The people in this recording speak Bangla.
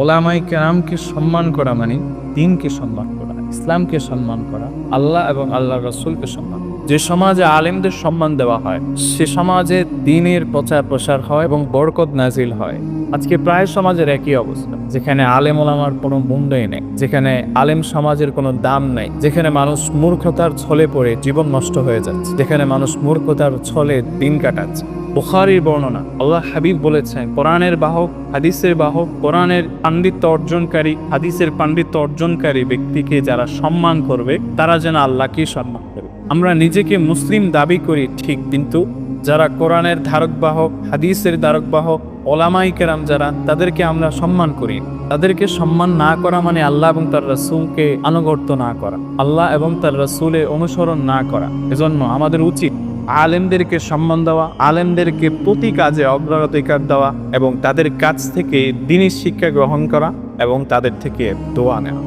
ওলামায়ে কেরামকে সম্মান করা মানে দ্বীনকে সম্মান করা, ইসলামকে সম্মান করা, আল্লাহ এবং আল্লাহর রাসূলকে সম্মান করা। যে সমাজে আলেমদের সম্মান দেওয়া হয় সে সমাজে দ্বীনের প্রচার প্রসার হয় এবং বরকত নাজিল হয়। আজকে প্রায় সমাজের একই অবস্থা, যেখানে আলেম ওলামার কোনো মূল্যই নেই, যেখানে আলেম সমাজের কোনো দাম নেই, যেখানে মানুষ মূর্খতার ছলে পড়ে জীবন নষ্ট হয়ে যাচ্ছে, যেখানে মানুষ মূর্খতার ছলে দিন কাটাচ্ছে। বুখারীর বর্ণনা, আল্লাহ হাবিব বলেছেন, কোরআনের বাহক, হাদিসের বাহক, কোরআনের পাণ্ডিত্য অর্জনকারী, হাদিসের পাণ্ডিত্য অর্জনকারী ব্যক্তিকে যারা সম্মান করবে তারা যেন আল্লাহকেই সম্মান করবে। আমরা নিজেকে মুসলিম দাবি করি ঠিক, কিন্তু যারা কোরআনের ধারক বাহক, হাদিসের ধারক বাহক, ওলামায়ে কেরাম যারা, তাদেরকে আমরা সম্মান করি। তাদেরকে সম্মান না করা মানে আল্লাহ এবং তার রাসূলকে আনুগত্য না করা, আল্লাহ এবং তার রাসূলের অনুসরণ না করা। এজন্য আমাদের উচিত আলেমদেরকে সম্মান দেওয়া, আলেমদেরকে প্রতি কাজে অগ্রাধিকার দেওয়া এবং তাদের কাছ থেকে দ্বীনি শিক্ষা গ্রহণ করা এবং তাদের থেকে দোয়া নেওয়া।